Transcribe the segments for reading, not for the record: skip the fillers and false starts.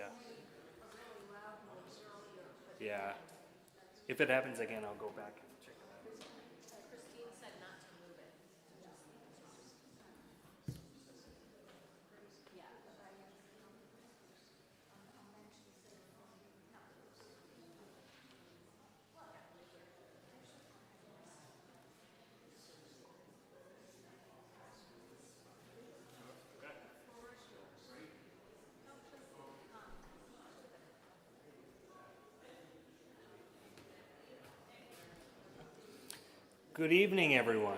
Yeah. Yeah. If it happens again, I'll go back and check it out. Christine said not to move it. Yeah. Good evening, everyone.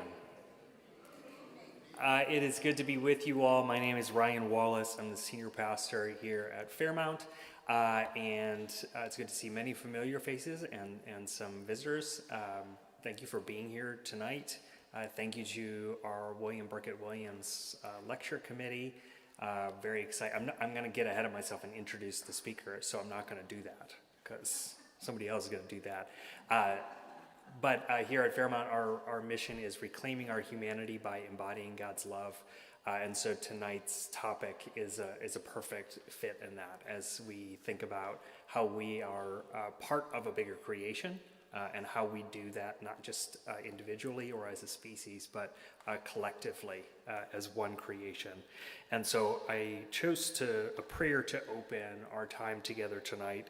It is good to be with you all. My name is Ryan Wallace. I'm the senior pastor here at Fairmount, and it's good to see many familiar faces and some visitors. Thank you for being here tonight. Thank you to our William Birkett Williams lecture committee. Very excited. I'm going to get ahead of myself and introduce the speaker, so I'm not going to do that because somebody else is going to do that. But here at Fairmount, our mission is reclaiming our humanity by embodying God's love. And so tonight's topic is a perfect fit in that as we think about how we are part of a bigger creation and how we do that not just individually or as a species, but collectively as one creation. And so I chose a prayer to open our time together tonight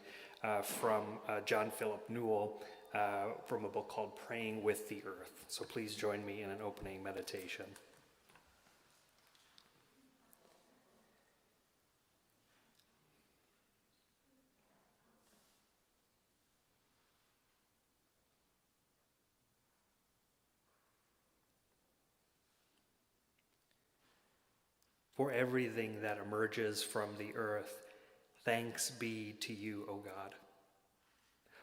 from John Philip Newell, from a book called Praying with the Earth. So please join me in an opening meditation. For everything that emerges from the earth, thanks be to you, O God.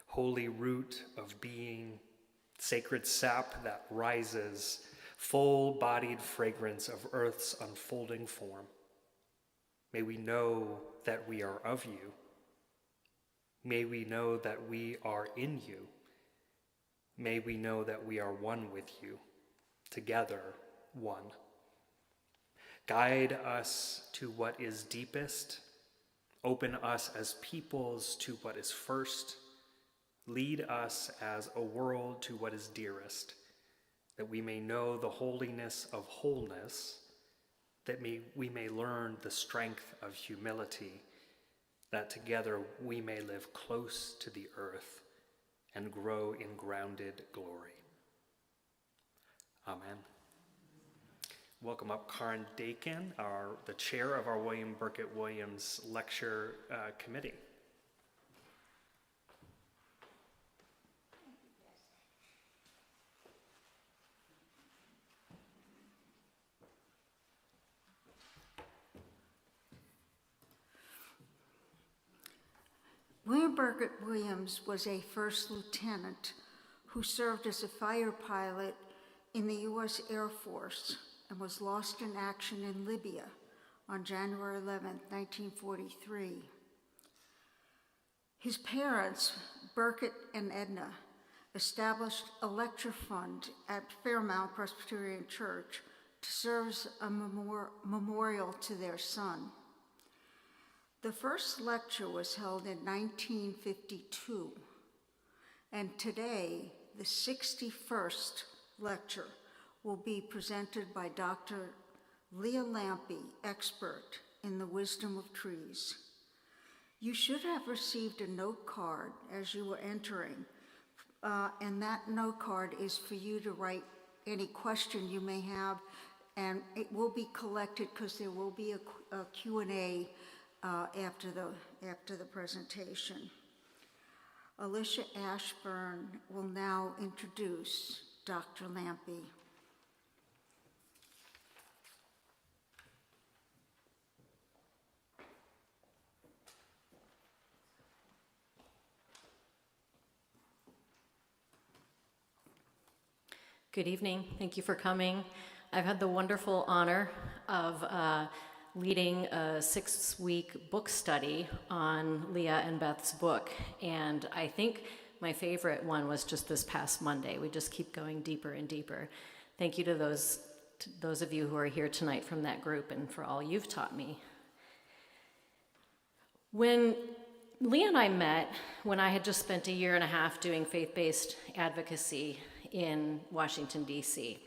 Holy root of being, sacred sap that rises, full-bodied fragrance of earth's unfolding form. May we know that we are of you. May we know that we are in you. May we know that we are one with you, together one. Guide us to what is deepest. Open us as peoples to what is first. Lead us as a world to what is dearest, that we may know the holiness of wholeness, that we may learn the strength of humility, that together we may live close to the earth and grow in grounded glory. Amen. Welcome up Karen Dakin, the chair of our William Birkett Williams lecture committee. William Birkett Williams was a first lieutenant who served as a fighter pilot in the U.S. Air Force and was lost in action in Libya on January 11, 1943. His parents, Birkett and Edna, established a lecture fund at Fairmount Presbyterian Church to serve as a memorial to their son. The first lecture was held in 1952, and today the 61st lecture will be presented by Dr. Leah Rampy, expert in the wisdom of trees. You should have received a note card as you were entering, and that note card is for you to write any question you may have, and it will be collected because there will be a Q&A after the presentation. Alicia Ashburn will now introduce Dr. Rampy. Good evening. Thank you for coming. I've had the wonderful honor of leading a 6-week book study on Leah and Beth's book, and I think my favorite one was just this past Monday. We just keep going deeper and deeper. Thank you to those of you who are here tonight from that group and for all you've taught me. When Leah and I met, when I had just spent a year and a half doing faith-based advocacy in Washington, D.C.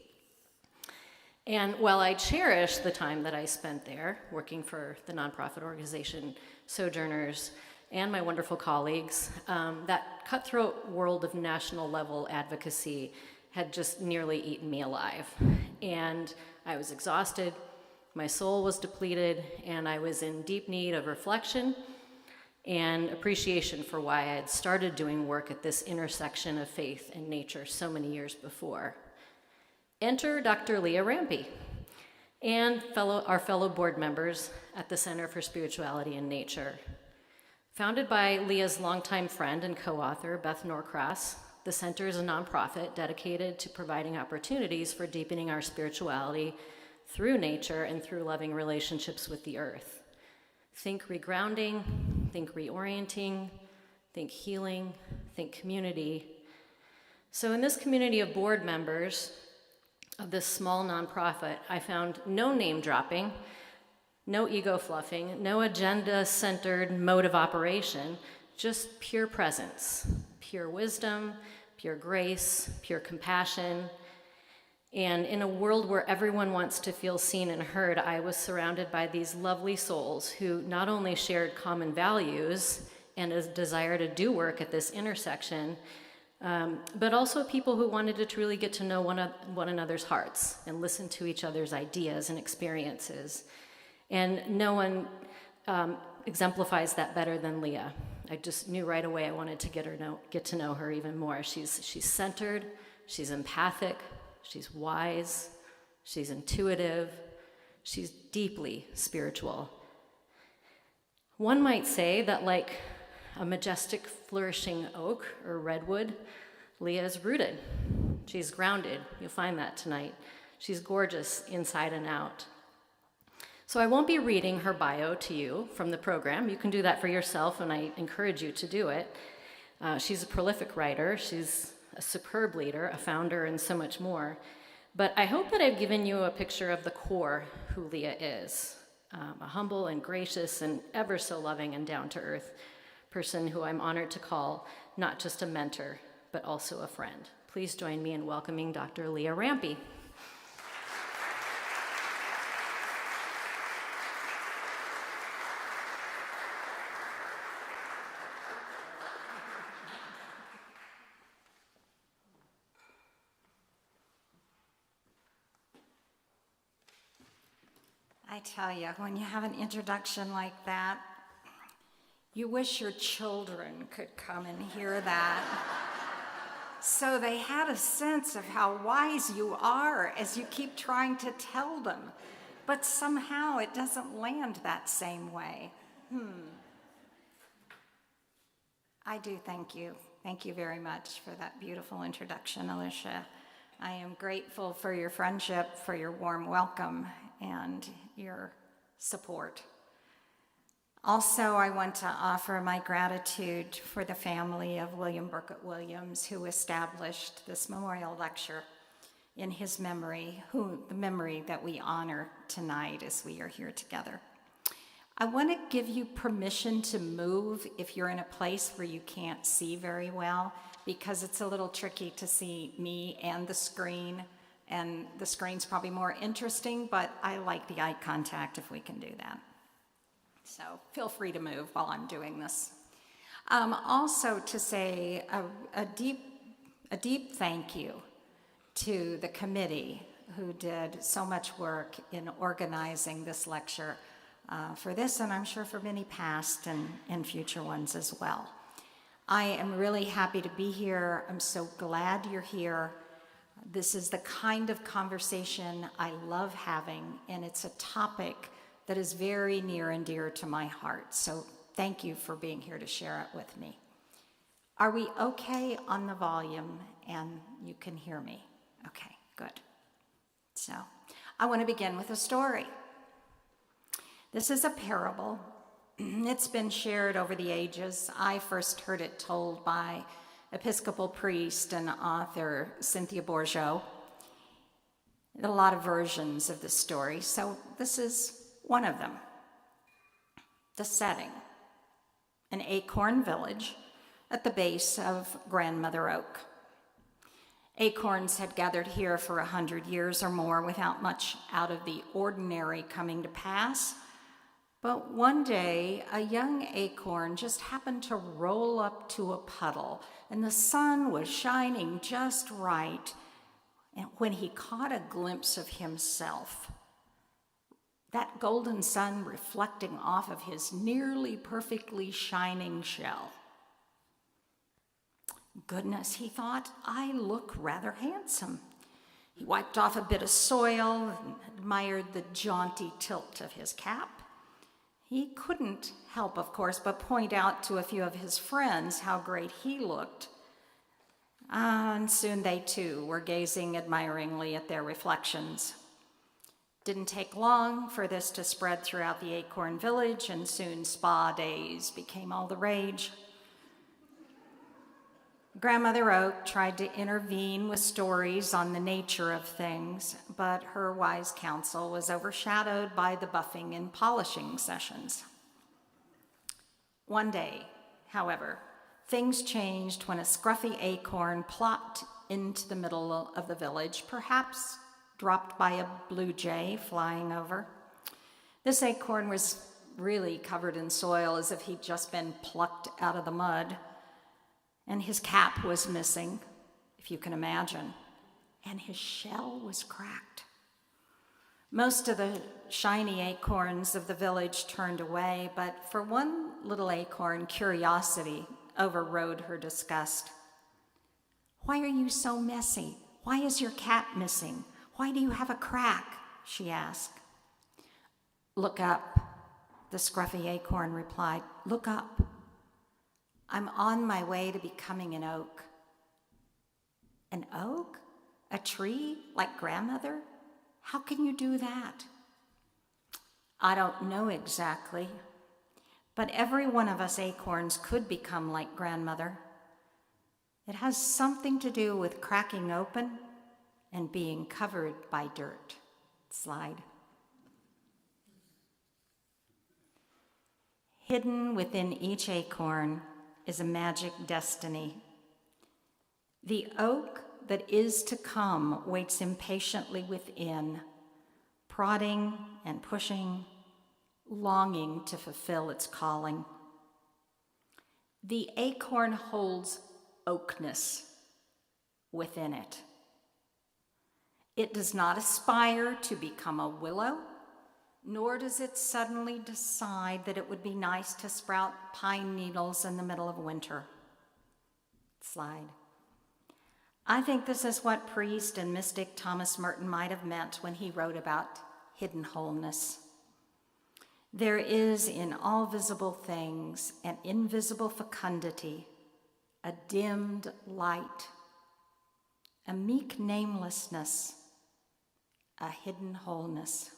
And while I cherish the time that I spent there, working for the nonprofit organization Sojourners and my wonderful colleagues, that cutthroat world of national level advocacy had just nearly eaten me alive. And I was exhausted, my soul was depleted, and I was in deep need of reflection and appreciation for why I had started doing work at this intersection of faith and nature so many years before. Enter Dr. Leah Rampy and our fellow board members at the Center for Spirituality and Nature. Founded by Leah's longtime friend and co-author, Beth Norcross, the center is a nonprofit dedicated to providing opportunities for deepening our spirituality through nature and through loving relationships with the earth. Think regrounding, think reorienting, think healing, think community. So in this community of board members of this small nonprofit, I found no name dropping, no ego fluffing, no agenda-centered mode of operation, just pure presence, pure wisdom, pure grace, pure compassion. And in a world where everyone wants to feel seen and heard, I was surrounded by these lovely souls who not only shared common values and a desire to do work at this intersection, but also people who wanted to truly get to know one another's hearts and listen to each other's ideas and experiences. And no one exemplifies that better than Leah. I just knew right away I wanted to get to know her even more. She's centered, she's empathic, she's wise, she's intuitive, she's deeply spiritual. One might say that like a majestic, flourishing oak or redwood, Leah is rooted. She's grounded. You'll find that tonight. She's gorgeous inside and out. So I won't be reading her bio to you from the program. You can do that for yourself, and I encourage you to do it. She's a prolific writer. She's a superb leader, a founder, and so much more. But I hope that I've given you a picture of the core who Leah is, a humble and gracious and ever so loving and down-to-earth person who I'm honored to call not just a mentor, but also a friend. Please join me in welcoming Dr. Leah Rampy. I tell you, when you have an introduction like that, you wish your children could come and hear that. So they had a sense of how wise you are as you keep trying to tell them. But somehow it doesn't land that same way. I do thank you. Thank you very much for that beautiful introduction, Alicia. I am grateful for your friendship, for your warm welcome, and your support. Also, I want to offer my gratitude for the family of William Birkett Williams, who established this memorial lecture in his memory, the memory that we honor tonight as we are here together. I want to give you permission to move if you're in a place where you can't see very well, because it's a little tricky to see me and the screen screen's probably more interesting, but I like the eye contact if we can do that. So feel free to move while I'm doing this. Also to say a deep thank you to the committee who did so much work in organizing this lecture for this, and I'm sure for many past and future ones as well. I am really happy to be here. I'm so glad you're here. This is the kind of conversation I love having, and it's a topic that is very near and dear to my heart. So thank you for being here to share it with me. Are we okay on the volume and you can hear me? Okay, good. So I want to begin with a story. This is a parable. It's been shared over the ages. I first heard it told by Episcopal priest and author Cynthia Bourgeau. A lot of versions of the story, so this is one of them. The setting. an acorn village at the base of Grandmother Oak. Acorns had gathered here for 100 years or more without much out of the ordinary coming to pass. But one day, a young acorn just happened to roll up to a puddle, and the sun was shining just right. And when he caught a glimpse of himself, that golden sun reflecting off of his nearly perfectly shining shell. Goodness, he thought, I look rather handsome. He wiped off a bit of soil and admired the jaunty tilt of his cap. He couldn't help, of course, but point out to a few of his friends how great he looked. And soon they too were gazing admiringly at their reflections. Didn't take long for this to spread throughout the acorn village, and soon spa days became all the rage. Grandmother Oak tried to intervene with stories on the nature of things, but her wise counsel was overshadowed by the buffing and polishing sessions. One day, however, things changed when a scruffy acorn plopped into the middle of the village, perhaps dropped by a blue jay flying over. This acorn was really covered in soil, as if he'd just been plucked out of the mud. And his cap was missing, if you can imagine, and his shell was cracked. Most of the shiny acorns of the village turned away, but for one little acorn, curiosity overrode her disgust. "Why are you so messy? Why is your cap missing? Why do you have a crack?" she asked. "Look up," the scruffy acorn replied. "Look up. I'm on my way to becoming an oak." "An oak? A tree like grandmother? How can you do that?" "I don't know exactly, but every one of us acorns could become like grandmother. It has something to do with cracking open and being covered by dirt." Slide. Hidden within each acorn is a magic destiny. The oak that is to come waits impatiently within, prodding and pushing, longing to fulfill its calling. The acorn holds oakness within it. It does not aspire to become a willow, nor does it suddenly decide that it would be nice to sprout pine needles in the middle of winter. Slide. I think this is what priest and mystic Thomas Merton might have meant when he wrote about hidden wholeness. There is in all visible things an invisible fecundity, a dimmed light, a meek namelessness, a hidden wholeness.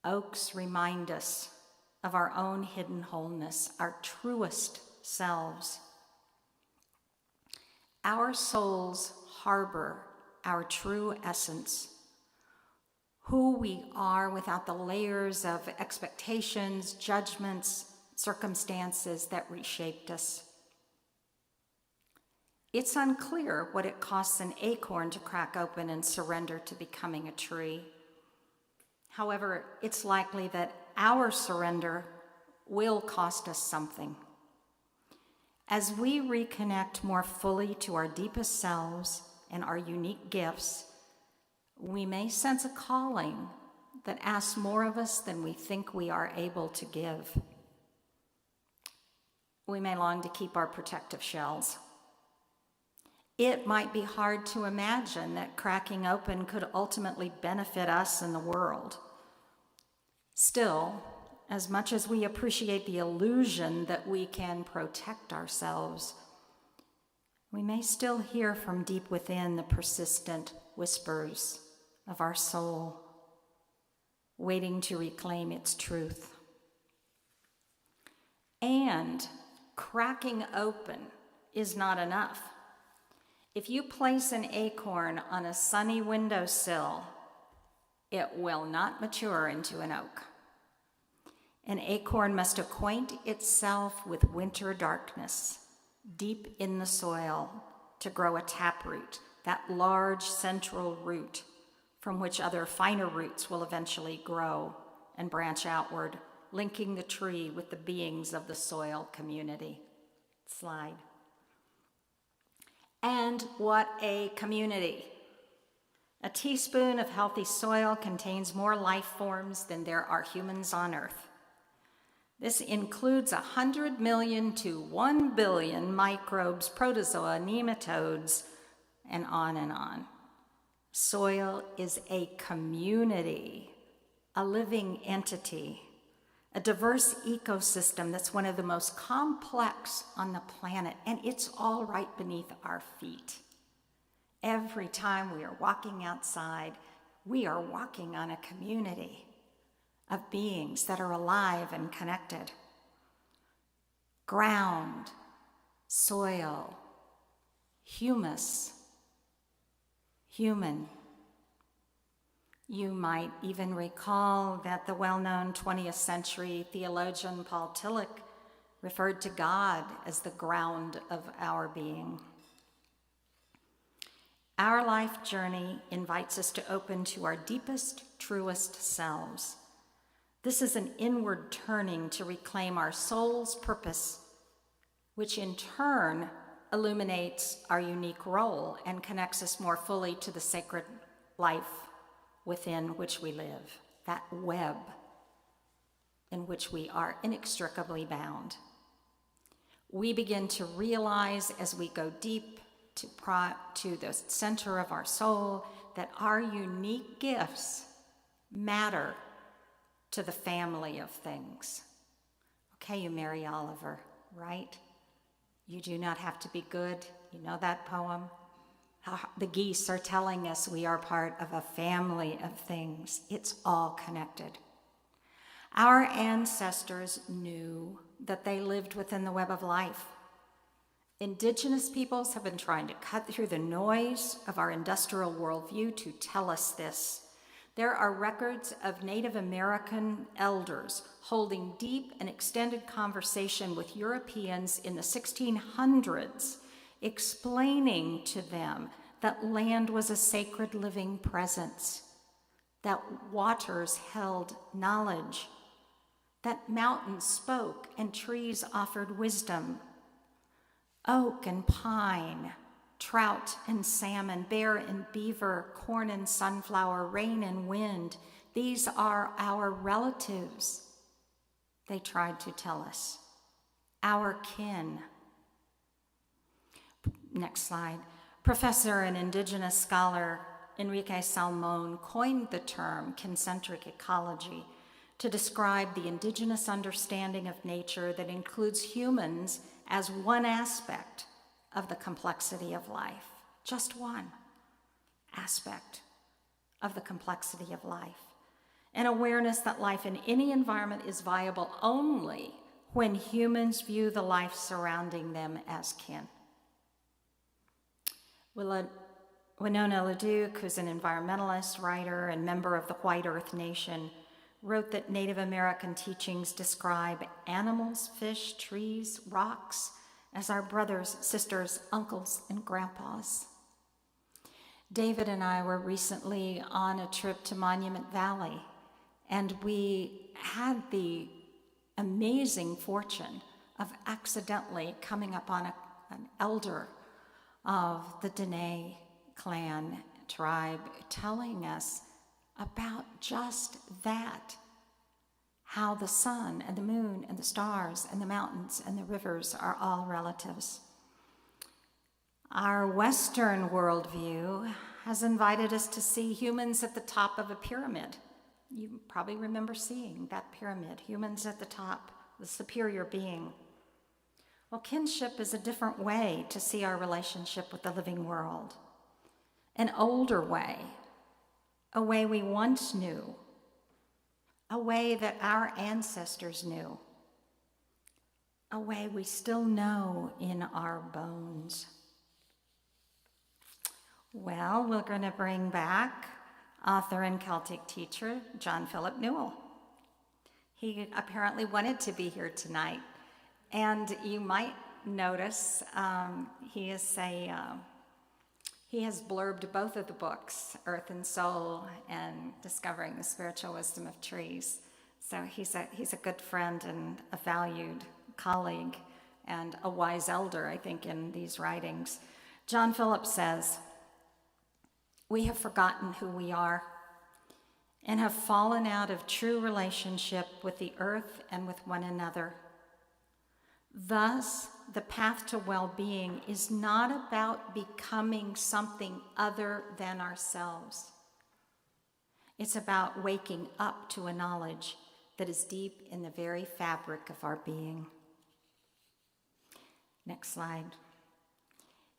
Oaks remind us of our own hidden wholeness, our truest selves. Our souls harbor our true essence, who we are without the layers of expectations, judgments, circumstances that reshaped us. It's unclear what it costs an acorn to crack open and surrender to becoming a tree. However, it's likely that our surrender will cost us something. As we reconnect more fully to our deepest selves and our unique gifts, we may sense a calling that asks more of us than we think we are able to give. We may long to keep our protective shells. It might be hard to imagine that cracking open could ultimately benefit us and the world. Still, as much as we appreciate the illusion that we can protect ourselves, we may still hear from deep within the persistent whispers of our soul, waiting to reclaim its truth. And cracking open is not enough. If you place an acorn on a sunny windowsill, it will not mature into an oak. An acorn must acquaint itself with winter darkness, deep in the soil, to grow a taproot, that large central root from which other finer roots will eventually grow and branch outward, linking the tree with the beings of the soil community. Slide. And what a community. A teaspoon of healthy soil contains more life forms than there are humans on Earth. This includes 100 million to 1 billion microbes, protozoa, nematodes, and on and on. Soil is a community, a living entity, a diverse ecosystem that's one of the most complex on the planet, and it's all right beneath our feet. Every time we are walking outside, we are walking on a community of beings that are alive and connected. Ground, soil, humus, human. You might even recall that the well-known 20th century theologian Paul Tillich referred to God as the ground of our being. Our life journey invites us to open to our deepest, truest selves. This is an inward turning to reclaim our soul's purpose, which in turn illuminates our unique role and connects us more fully to the sacred life within which we live, that web in which we are inextricably bound. We begin to realize as we go deep to the center of our soul that our unique gifts matter to the family of things. Okay, you Mary Oliver, right? You do not have to be good. You know that poem? How the geese are telling us we are part of a family of things. It's all connected. Our ancestors knew that they lived within the web of life. Indigenous peoples have been trying to cut through the noise of our industrial worldview to tell us this. There are records of Native American elders holding deep and extended conversation with Europeans in the 1600s, explaining to them that land was a sacred living presence, that waters held knowledge, that mountains spoke and trees offered wisdom. Oak and pine, trout and salmon, bear and beaver, corn and sunflower, rain and wind, these are our relatives, they tried to tell us, our kin. Next slide. Professor and indigenous scholar Enrique Salmon coined the term concentric ecology to describe the indigenous understanding of nature that includes humans as one aspect of the complexity of life, just one aspect of the complexity of life. An awareness that life in any environment is viable only when humans view the life surrounding them as kin. Winona LaDuke, who's an environmentalist, writer, and member of the White Earth Nation, wrote that Native American teachings describe animals, fish, trees, rocks as our brothers, sisters, uncles, and grandpas. David and I were recently on a trip to Monument Valley, and we had the amazing fortune of accidentally coming up on an elder of the Dene clan tribe telling us about just that, how the sun and the moon and the stars and the mountains and the rivers are all relatives. Our Western worldview has invited us to see humans at the top of a pyramid. You probably remember seeing that pyramid, humans at the top, the superior being. Well, kinship is a different way to see our relationship with the living world. An older way, a way we once knew, a way that our ancestors knew, a way we still know in our bones. Well, we're going to bring back author and Celtic teacher John Philip Newell. He apparently wanted to be here tonight. And you might notice he has blurbed both of the books, Earth and Soul and Discovering the Spiritual Wisdom of Trees. So he's a good friend and a valued colleague and a wise elder, I think, in these writings. John Phillips says, "We have forgotten who we are and have fallen out of true relationship with the earth and with one another. Thus, the path to well-being is not about becoming something other than ourselves. It's about waking up to a knowledge that is deep in the very fabric of our being." Next slide.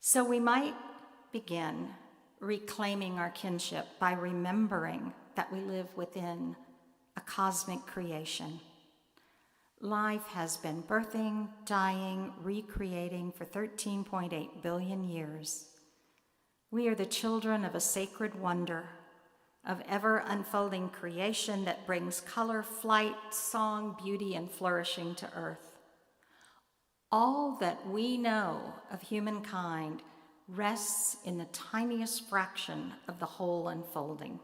So we might begin reclaiming our kinship by remembering that we live within a cosmic creation. Life has been birthing, dying, recreating for 13.8 billion years. We are the children of a sacred wonder, of ever-unfolding creation that brings color, flight, song, beauty, and flourishing to earth. All that we know of humankind rests in the tiniest fraction of the whole unfolding.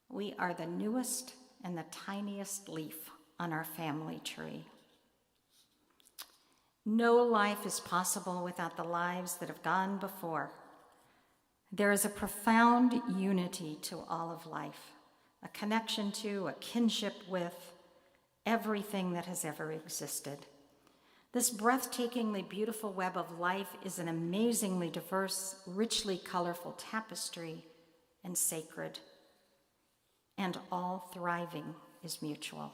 We are the newest and the tiniest leaf on our family tree. No life is possible without the lives that have gone before. There is a profound unity to all of life, a connection to, a kinship with everything that has ever existed. This breathtakingly beautiful web of life is an amazingly diverse, richly colorful tapestry and sacred, and all thriving is mutual.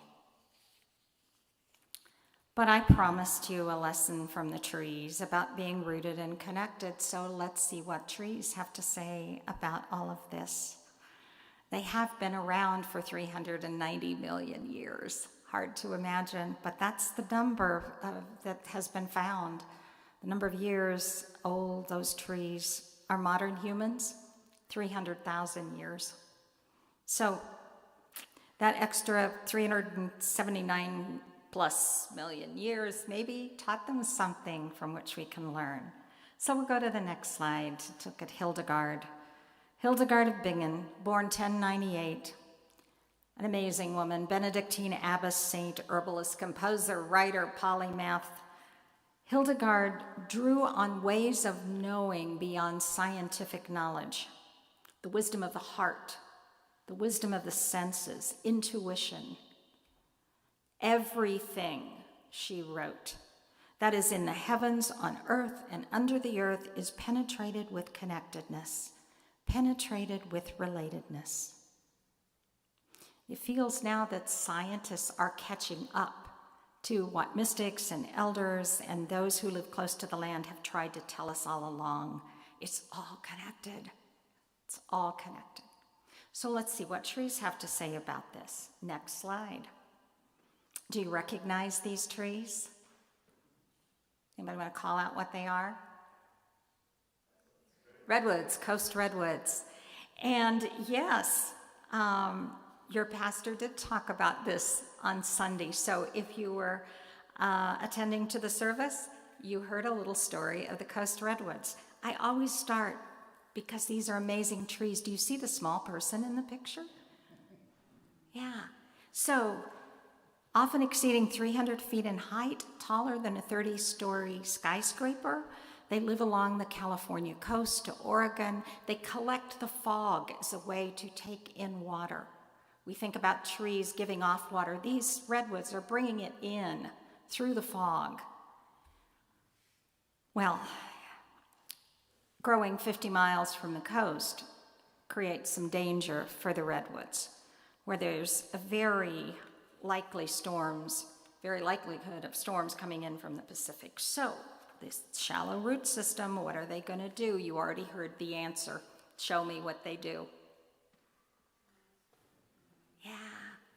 But I promised you a lesson from the trees about being rooted and connected, so let's see what trees have to say about all of this. They have been around for 390 million years. Hard to imagine, but that's the number that has been found. The number of years old those trees are modern humans, 300,000 years. So that extra 379 plus million years maybe taught them something from which we can learn. So we'll go to the next slide to look at Hildegard. Hildegard of Bingen, born 1098. An amazing woman, Benedictine abbess, saint, herbalist, composer, writer, polymath. Hildegard drew on ways of knowing beyond scientific knowledge, the wisdom of the heart, the wisdom of the senses, intuition. Everything, she wrote, that is in the heavens, on earth, and under the earth is penetrated with connectedness, penetrated with relatedness. It feels now that scientists are catching up to what mystics and elders and those who live close to the land have tried to tell us all along. It's all connected. It's all connected. So let's see what trees have to say about this. Next slide. Do you recognize these trees? Anybody want to call out what they are? Redwoods, coast redwoods. And yes, your pastor did talk about this on Sunday. So if you were attending to the service, you heard a little story of the coast redwoods. I always start because these are amazing trees. Do you see the small person in the picture? Yeah. So often exceeding 300 feet in height, taller than a 30-story skyscraper. They live along the California coast to Oregon. They collect the fog as a way to take in water. We think about trees giving off water. These redwoods are bringing it in through the fog. Well, growing 50 miles from the coast creates some danger for the redwoods, where there's a very likelihood of storms coming in from the Pacific. So this shallow root system, what are they going to do? You already heard the answer. Show me what they do.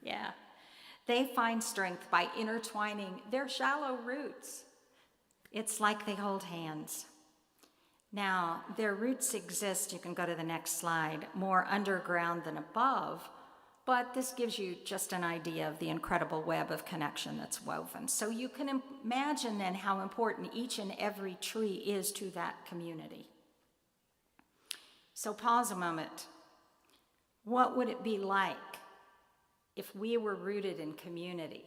Yeah. They find strength by intertwining their shallow roots. It's like they hold hands. Now, their roots exist, you can go to the next slide, more underground than above, but this gives you just an idea of the incredible web of connection that's woven. So you can imagine then how important each and every tree is to that community. So pause a moment. What would it be like if we were rooted in community,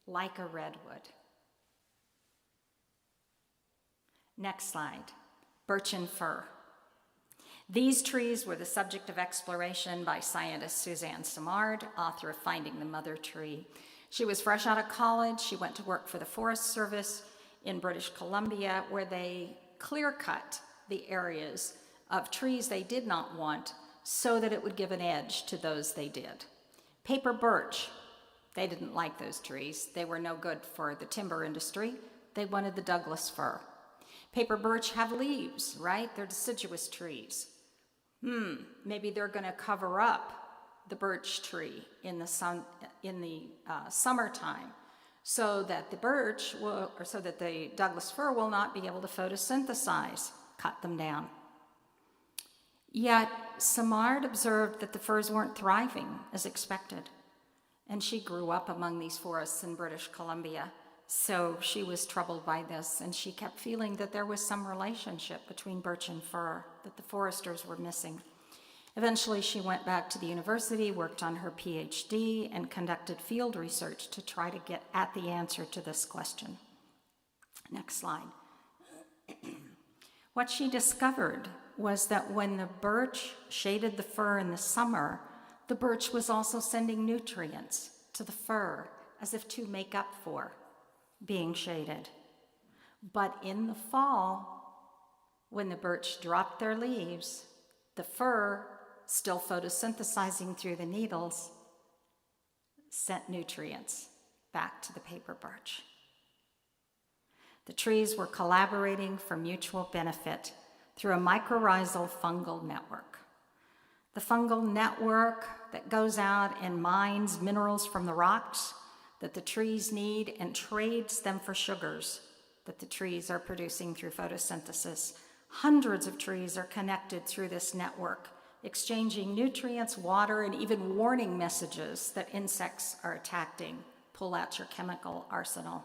like a redwood? Next slide, birch and fir. These trees were the subject of exploration by scientist Suzanne Simard, author of Finding the Mother Tree. She was fresh out of college. She went to work for the Forest Service in British Columbia, where they clear-cut the areas of trees they did not want so that it would give an edge to those they did. Paper birch, they didn't like those trees. They were no good for the timber industry. They wanted the Douglas fir. Paper birch have leaves, right? They're deciduous trees. Maybe they're going to cover up the birch tree in the summertime, so that the Douglas fir will not be able to photosynthesize. Cut them down. Yet Simard observed that the firs weren't thriving as expected, and she grew up among these forests in British Columbia. So she was troubled by this, and she kept feeling that there was some relationship between birch and fir that the foresters were missing. Eventually, she went back to the university, worked on her PhD, and conducted field research to try to get at the answer to this question. Next slide. What she discovered was that when the birch shaded the fir in the summer, the birch was also sending nutrients to the fir as if to make up for being shaded. But in the fall, when the birch dropped their leaves, the fir, still photosynthesizing through the needles, sent nutrients back to the paper birch. The trees were collaborating for mutual benefit through a mycorrhizal fungal network. The fungal network that goes out and mines minerals from the rocks that the trees need and trades them for sugars that the trees are producing through photosynthesis. Hundreds of trees are connected through this network, exchanging nutrients, water, and even warning messages that insects are attacking. Pull out your chemical arsenal.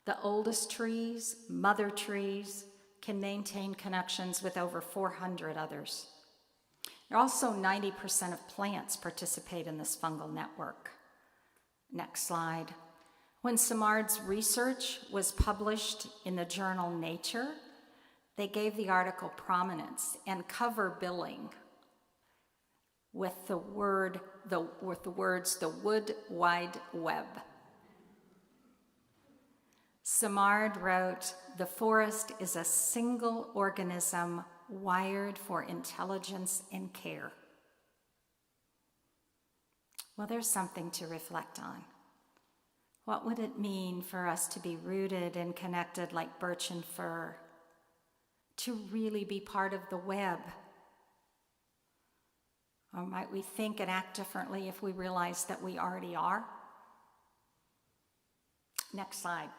The oldest trees, mother trees, can maintain connections with over 400 others. Also, 90% of plants participate in this fungal network. Next slide. When Simard's research was published in the journal Nature, they gave the article prominence and cover billing with the words "the Wood Wide Web." Simard wrote, "The forest is a single organism wired for intelligence and care." Well, there's something to reflect on. What would it mean for us to be rooted and connected like birch and fir? To really be part of the web? Or might we think and act differently if we realize that we already are? Next slide.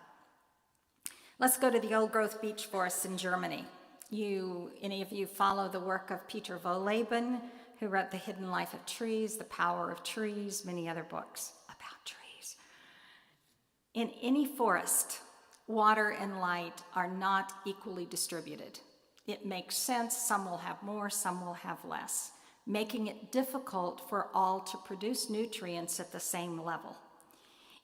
Let's go to the old-growth beech forests in Germany. Any of you follow the work of Peter Wohlleben, who wrote The Hidden Life of Trees, The Power of Trees, many other books about trees. In any forest, water and light are not equally distributed. It makes sense, some will have more, some will have less, making it difficult for all to produce nutrients at the same level.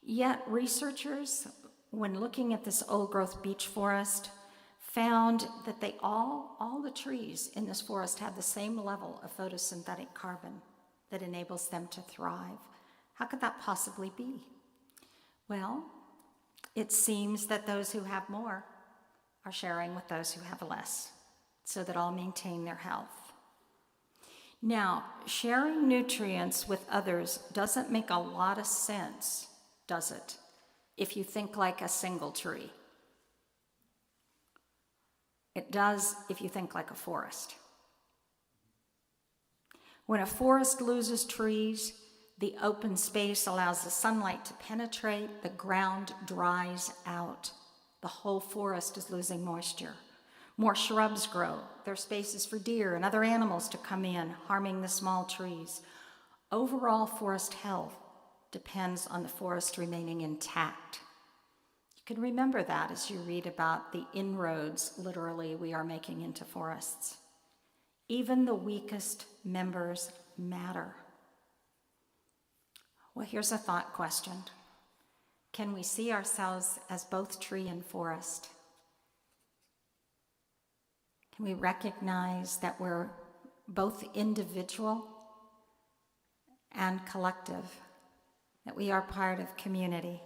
Yet researchers, when looking at this old-growth beech forest, found that all the trees in this forest have the same level of photosynthetic carbon that enables them to thrive. How could that possibly be? Well, it seems that those who have more are sharing with those who have less, so that all maintain their health. Now, sharing nutrients with others doesn't make a lot of sense, does it, if you think like a single tree? It does if you think like a forest. When a forest loses trees, the open space allows the sunlight to penetrate, the ground dries out. The whole forest is losing moisture. More shrubs grow. There are spaces for deer and other animals to come in, harming the small trees. Overall forest health depends on the forest remaining intact. You can remember that as you read about the inroads, literally, we are making into forests. Even the weakest members matter. Well, here's a thought question. Can we see ourselves as both tree and forest? Can we recognize that we're both individual and collective, that we are part of community?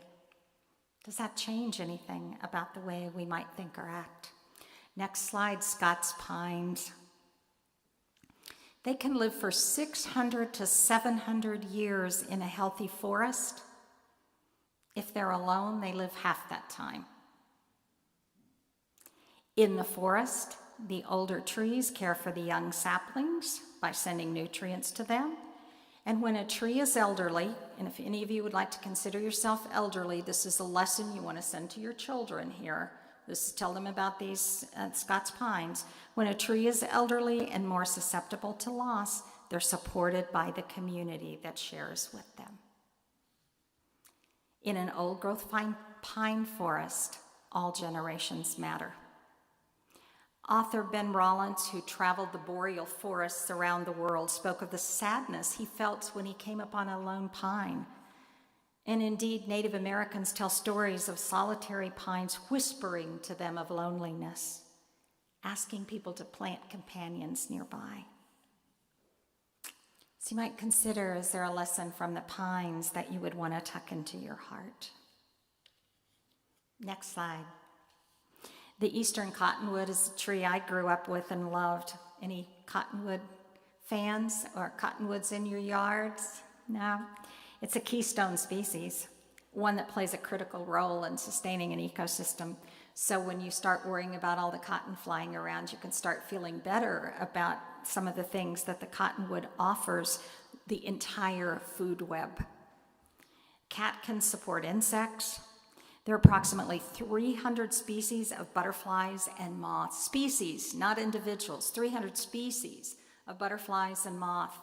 Does that change anything about the way we might think or act? Next slide, Scots pines. They can live for 600 to 700 years in a healthy forest. If they're alone, they live half that time. In the forest, the older trees care for the young saplings by sending nutrients to them. And when a tree is elderly, and if any of you would like to consider yourself elderly, this is a lesson you want to send to your children here. Tell them about these Scots pines. When a tree is elderly and more susceptible to loss, they're supported by the community that shares with them. In an old-growth pine forest, all generations matter. Author Ben Rollins, who traveled the boreal forests around the world, spoke of the sadness he felt when he came upon a lone pine. And indeed, Native Americans tell stories of solitary pines whispering to them of loneliness, asking people to plant companions nearby. So you might consider, is there a lesson from the pines that you would want to tuck into your heart? Next slide. The eastern cottonwood is a tree I grew up with and loved. Any cottonwood fans or cottonwoods in your yards? No? It's a keystone species, one that plays a critical role in sustaining an ecosystem. So when you start worrying about all the cotton flying around, you can start feeling better about some of the things that the cottonwood offers the entire food web. Catkins support insects. There are approximately 300 species of butterflies and moths. Species, not individuals. 300 species of butterflies and moth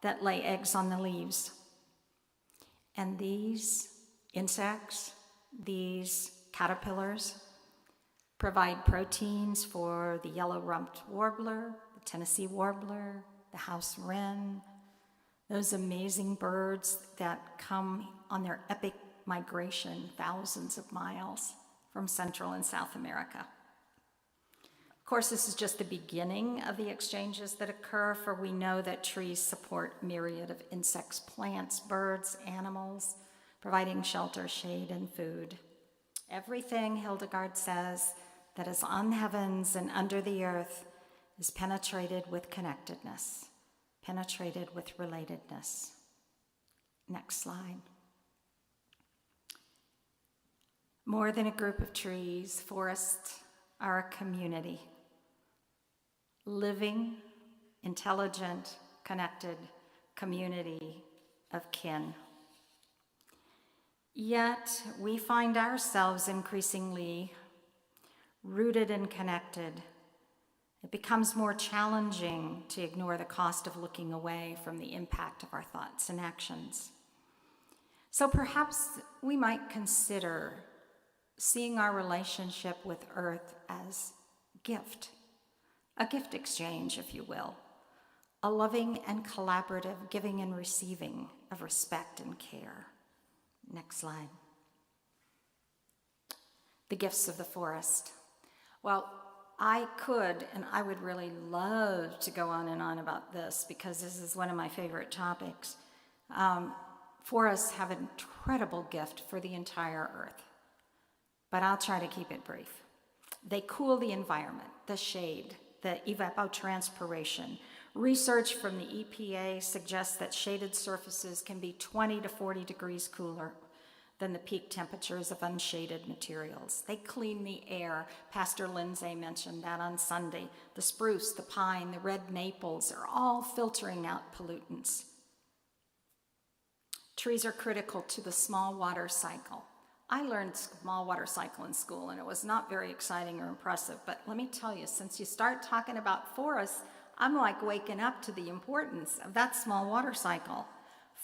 that lay eggs on the leaves. And these insects, these caterpillars, provide proteins for the yellow-rumped warbler, the Tennessee warbler, the house wren, those amazing birds that come on their epic migration thousands of miles from Central and South America. Of course, this is just the beginning of the exchanges that occur, for we know that trees support myriad of insects, plants, birds, animals, providing shelter, shade, and food. Everything, Hildegard says, that is on the heavens and under the earth is penetrated with connectedness, penetrated with relatedness. Next slide. More than a group of trees, forests are a community. Living, intelligent, connected community of kin. Yet we find ourselves increasingly rooted and connected. It becomes more challenging to ignore the cost of looking away from the impact of our thoughts and actions. So perhaps we might consider seeing our relationship with Earth as a gift exchange, if you will, a loving and collaborative giving and receiving of respect and care. Next slide. The gifts of the forest. Well, I could, and I would really love to go on and on about this because this is one of my favorite topics. Forests have an incredible gift for the entire Earth, but I'll try to keep it brief. They cool the environment, the shade, the evapotranspiration. Research from the EPA suggests that shaded surfaces can be 20 to 40 degrees cooler than the peak temperatures of unshaded materials. They clean the air. Pastor Lindsay mentioned that on Sunday. The spruce, the pine, the red maples are all filtering out pollutants. Trees are critical to the small water cycle. I learned small water cycle in school, and it was not very exciting or impressive, but let me tell you, since you start talking about forests, I'm like waking up to the importance of that small water cycle.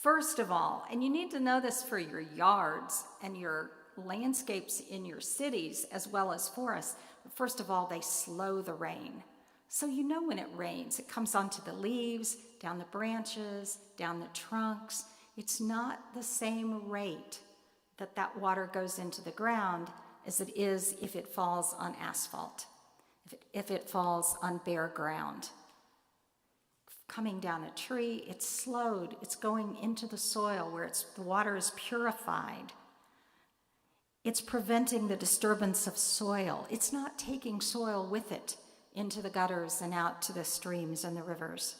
First of all, and you need to know this for your yards and your landscapes in your cities as well as forests, but first of all, they slow the rain. So you know when it rains, it comes onto the leaves, down the branches, down the trunks. It's not the same rate that that water goes into the ground as it is if it falls on asphalt, if it falls on bare ground. Coming down a tree, it's slowed. It's going into the soil where the water is purified. It's preventing the disturbance of soil. It's not taking soil with it into the gutters and out to the streams and the rivers.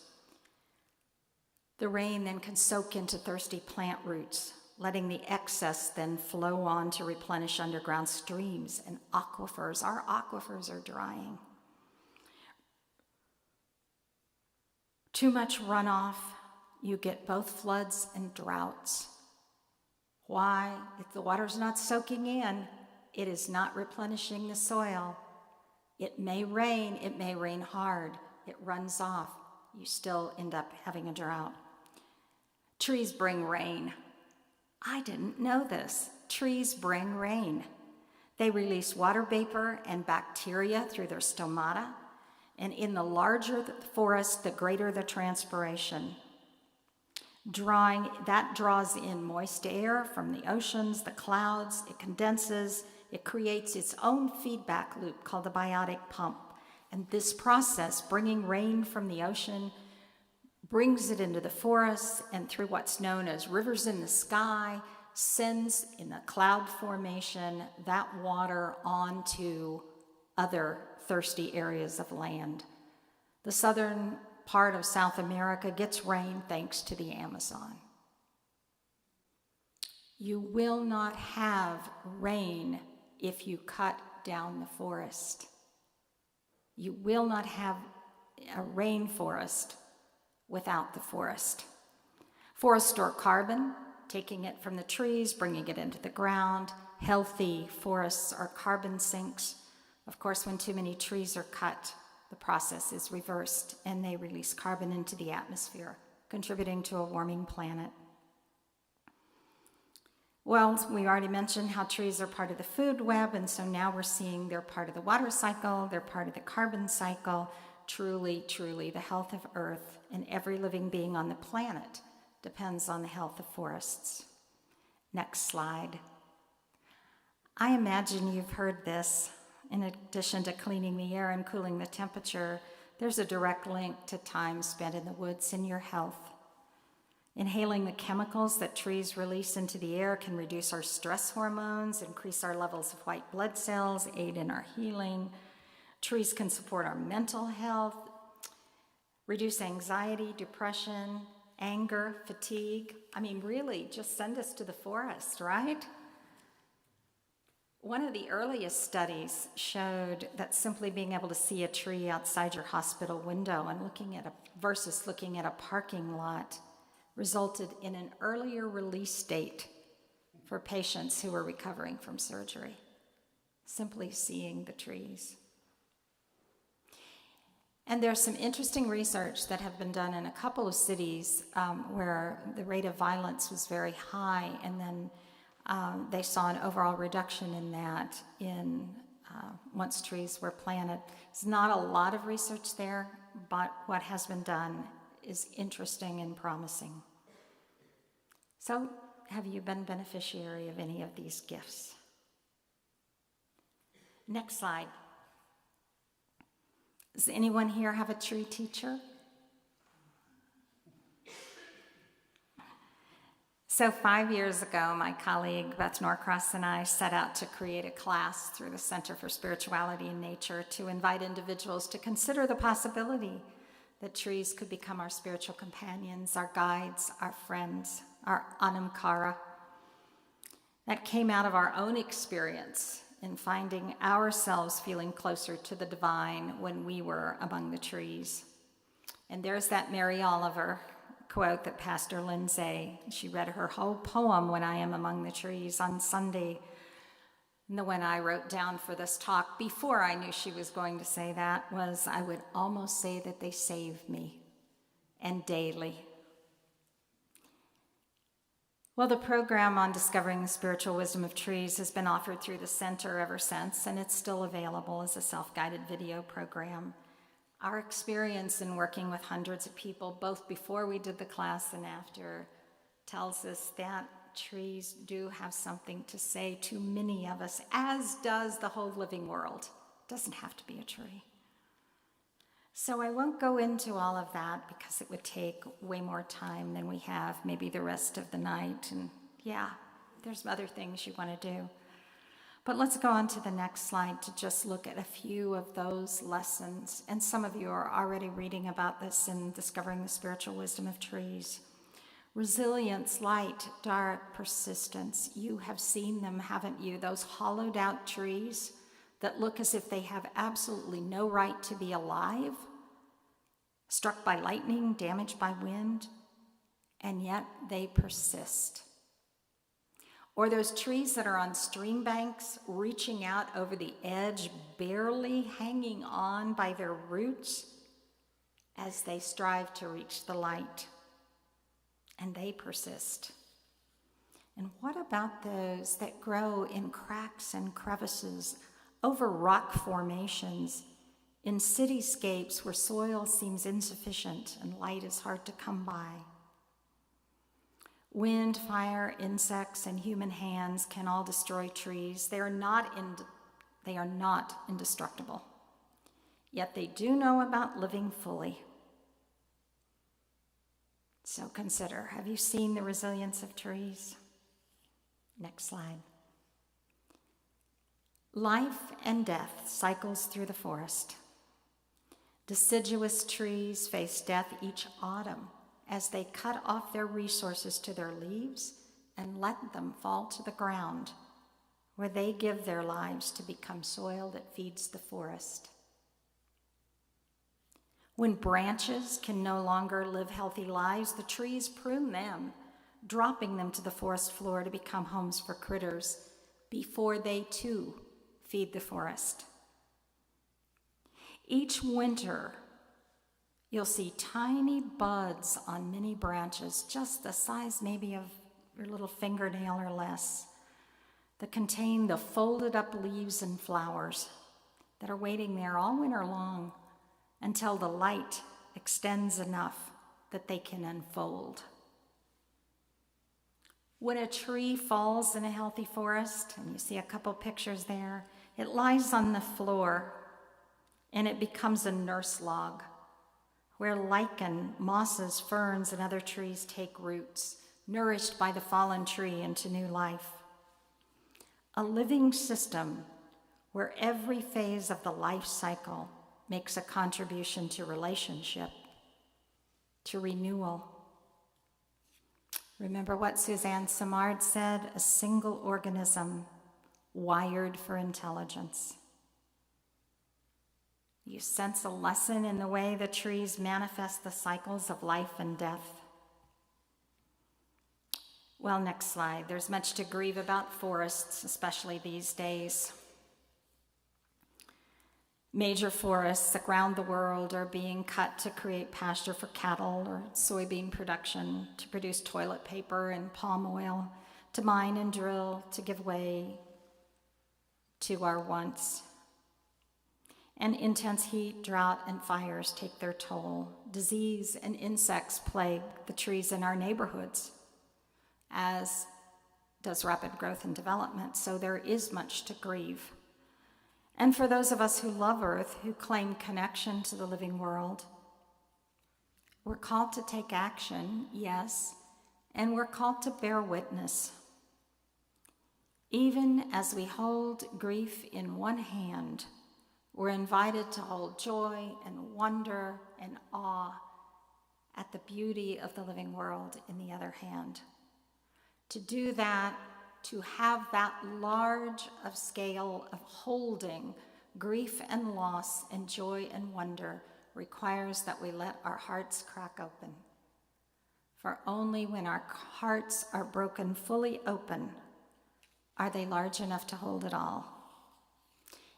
The rain then can soak into thirsty plant roots, letting the excess then flow on to replenish underground streams and aquifers. Our aquifers are drying. Too much runoff, you get both floods and droughts. Why? If the water's not soaking in, it is not replenishing the soil. It may rain hard, it runs off, you still end up having a drought. Trees bring rain. I didn't know this. Trees bring rain. They release water vapor and bacteria through their stomata, and in the larger the forest, the greater the transpiration. That draws in moist air from the oceans, the clouds, it condenses, it creates its own feedback loop called the biotic pump. And this process, bringing rain from the ocean, brings it into the forests and through what's known as rivers in the sky, sends in a cloud formation that water onto other thirsty areas of land. The southern part of South America gets rain thanks to the Amazon. You will not have rain if you cut down the forest. You will not have a rainforest without the forest. Forests store carbon, taking it from the trees, bringing it into the ground. Healthy forests are carbon sinks. Of course, when too many trees are cut, the process is reversed and they release carbon into the atmosphere, contributing to a warming planet. Well, we already mentioned how trees are part of the food web, and so now we're seeing they're part of the water cycle, they're part of the carbon cycle. Truly, truly, the health of Earth and every living being on the planet depends on the health of forests. Next slide. I imagine you've heard this. In addition to cleaning the air and cooling the temperature, there's a direct link to time spent in the woods and your health. Inhaling the chemicals that trees release into the air can reduce our stress hormones, increase our levels of white blood cells, aid in our healing. Trees can support our mental health, reduce anxiety, depression, anger, fatigue. I mean, really, just send us to the forest, right? One of the earliest studies showed that simply being able to see a tree outside your hospital window and versus looking at a parking lot resulted in an earlier release date for patients who were recovering from surgery. Simply seeing the trees. And there's some interesting research that have been done in a couple of cities where the rate of violence was very high, and then they saw an overall reduction in that once trees were planted. There's not a lot of research there, but what has been done is interesting and promising. So, have you been beneficiary of any of these gifts? Next slide. Does anyone here have a tree teacher? So 5 years ago, my colleague Beth Norcross and I set out to create a class through the Center for Spirituality and Nature to invite individuals to consider the possibility that trees could become our spiritual companions, our guides, our friends, our anamkara. That came out of our own experience in finding ourselves feeling closer to the divine when we were among the trees. And there's that Mary Oliver quote that Pastor Lindsay, she read her whole poem, When I Am Among the Trees, on Sunday. And the one I wrote down for this talk before I knew she was going to say that was, I would almost say that they save me, and daily. Well, the program on discovering the spiritual wisdom of trees has been offered through the center ever since, and it's still available as a self-guided video program. Our experience in working with hundreds of people, both before we did the class and after, tells us that trees do have something to say to many of us, as does the whole living world. It doesn't have to be a tree. So I won't go into all of that because it would take way more time than we have, maybe the rest of the night. And yeah, there's other things you want to do. But let's go on to the next slide to just look at a few of those lessons. And some of you are already reading about this in Discovering the Spiritual Wisdom of Trees. Resilience, light, dark, persistence. You have seen them, haven't you? Those hollowed out trees that look as if they have absolutely no right to be alive, struck by lightning, damaged by wind, and yet they persist. Or those trees that are on stream banks, reaching out over the edge, barely hanging on by their roots as they strive to reach the light, and they persist. And what about those that grow in cracks and crevices, over rock formations, in cityscapes where soil seems insufficient and light is hard to come by? Wind, fire, insects, and human hands can all destroy trees. They are not indestructible. Yet they do know about living fully. So consider, have you seen the resilience of trees? Next slide. Life and death cycles through the forest. Deciduous trees face death each autumn as they cut off their resources to their leaves and let them fall to the ground, where they give their lives to become soil that feeds the forest. When branches can no longer live healthy lives, the trees prune them, dropping them to the forest floor to become homes for critters before they too feed the forest. Each winter, you'll see tiny buds on many branches, just the size maybe of your little fingernail or less, that contain the folded up leaves and flowers that are waiting there all winter long until the light extends enough that they can unfold. When a tree falls in a healthy forest, and you see a couple pictures there, it lies on the floor and it becomes a nurse log where lichen, mosses, ferns, and other trees take roots, nourished by the fallen tree into new life. A living system where every phase of the life cycle makes a contribution to relationship, to renewal. Remember what Suzanne Simard said, a single organism wired for intelligence. You sense a lesson in the way the trees manifest the cycles of life and death. Well, next slide. There's much to grieve about forests, especially these days. Major forests around the world are being cut to create pasture for cattle or soybean production, to produce toilet paper and palm oil, to mine and drill, to give way to our wants. And intense heat, drought, and fires take their toll. Disease and insects plague the trees in our neighborhoods, as does rapid growth and development, so there is much to grieve. And for those of us who love Earth, who claim connection to the living world, we're called to take action, yes, and we're called to bear witness. Even as we hold grief in one hand, we're invited to hold joy and wonder and awe at the beauty of the living world in the other hand. To do that, to have that large of scale of holding grief and loss and joy and wonder requires that we let our hearts crack open. For only when our hearts are broken fully open are they large enough to hold it all.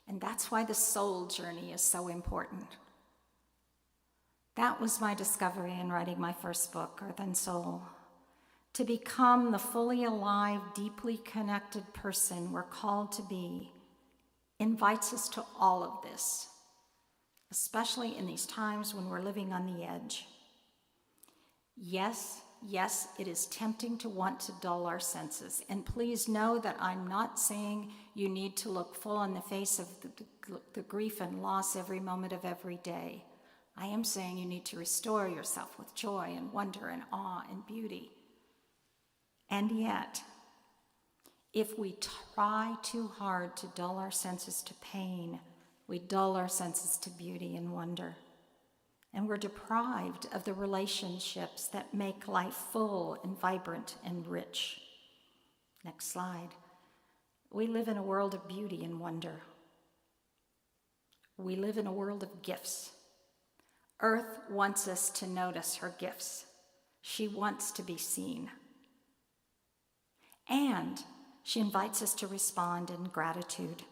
And that's why the soul journey is so important. That was my discovery in writing my first book, Earth and Soul. to become the fully alive, deeply connected person we're called to be, invites us to all of this, especially in these times when we're living on the edge. Yes, it is tempting to want to dull our senses. And please know that I'm not saying you need to look full in the face of the grief and loss every moment of every day. I am saying you need to restore yourself with joy and wonder and awe and beauty. And yet, if we try too hard to dull our senses to pain, we dull our senses to beauty and wonder. And we're deprived of the relationships that make life full and vibrant and rich. Next slide. We live in a world of beauty and wonder. We live in a world of gifts. Earth wants us to notice her gifts. She wants to be seen. And she invites us to respond in gratitude.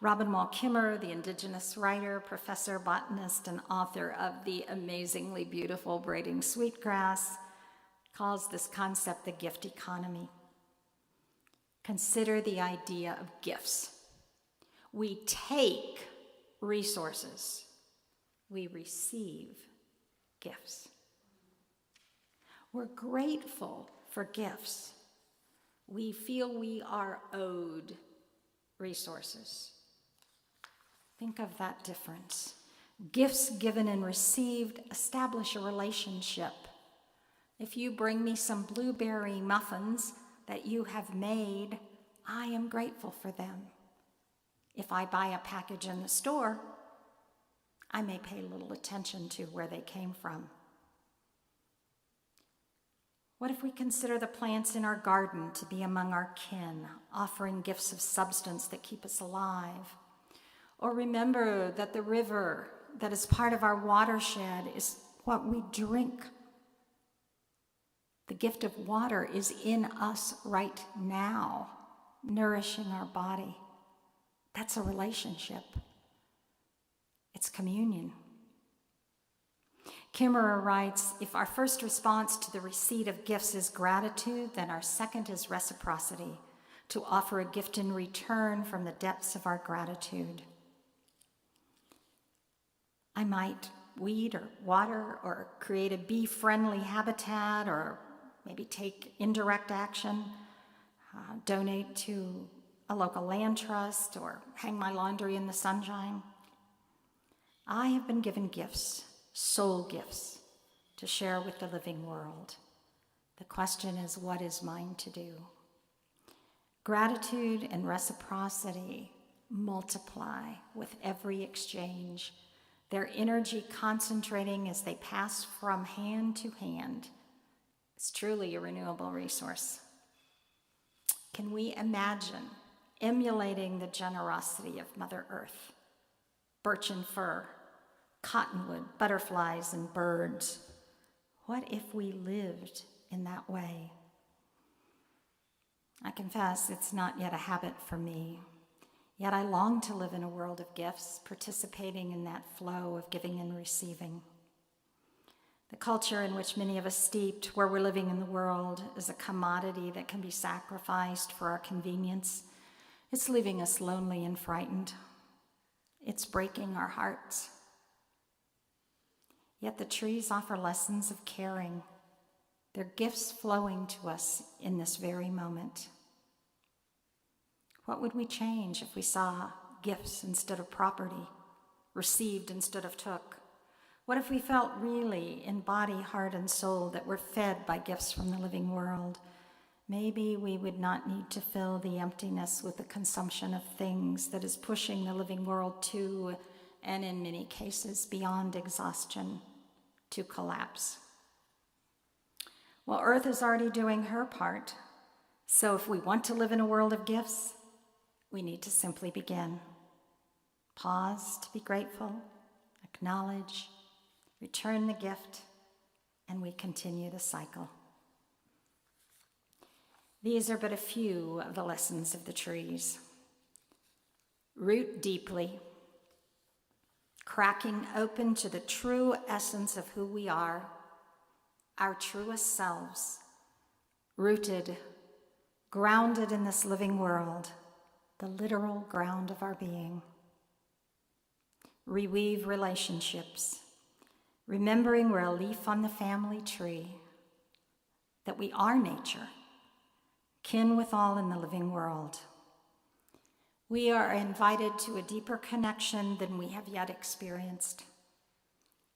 Robin Wall Kimmerer, the indigenous writer, professor, botanist, and author of the amazingly beautiful Braiding Sweetgrass, calls this concept the gift economy. Consider the idea of gifts. We take resources. We receive gifts. We're grateful for gifts. We feel we are owed resources. Think of that difference. Gifts given and received establish a relationship. If you bring me some blueberry muffins that you have made, I am grateful for them. If I buy a package in the store, I may pay little attention to where they came from. What if we consider the plants in our garden to be among our kin, offering gifts of substance that keep us alive? Or remember that the river that is part of our watershed is what we drink. The gift of water is in us right now, nourishing our body. That's a relationship. It's communion. Kimmerer writes, if our first response to the receipt of gifts is gratitude, then our second is reciprocity, to offer a gift in return from the depths of our gratitude. I might weed or water or create a bee-friendly habitat or maybe take indirect action, donate to a local land trust or hang my laundry in the sunshine. I have been given gifts, soul gifts, to share with the living world. The question is, what is mine to do? Gratitude and reciprocity multiply with every exchange, their energy concentrating as they pass from hand to hand. It's truly a renewable resource. Can we imagine emulating the generosity of Mother Earth? Birch and fir, cottonwood, butterflies, and birds. What if we lived in that way? I confess it's not yet a habit for me. Yet I long to live in a world of gifts, participating in that flow of giving and receiving. The culture in which many of us steeped, where we're living in the world, is a commodity that can be sacrificed for our convenience. It's leaving us lonely and frightened. It's breaking our hearts. Yet the trees offer lessons of caring. They're gifts flowing to us in this very moment. What would we change if we saw gifts instead of property, received instead of took? What if we felt really in body, heart, and soul that we're fed by gifts from the living world? Maybe we would not need to fill the emptiness with the consumption of things that is pushing the living world to, and in many cases beyond exhaustion, to collapse. Well, Earth is already doing her part. So if we want to live in a world of gifts, we need to simply begin. Pause to be grateful, acknowledge, return the gift, and we continue the cycle. These are but a few of the lessons of the trees. Root deeply, cracking open to the true essence of who we are, our truest selves, rooted, grounded in this living world, the literal ground of our being. Reweave relationships, remembering we're a leaf on the family tree, that we are nature, kin with all in the living world. We are invited to a deeper connection than we have yet experienced.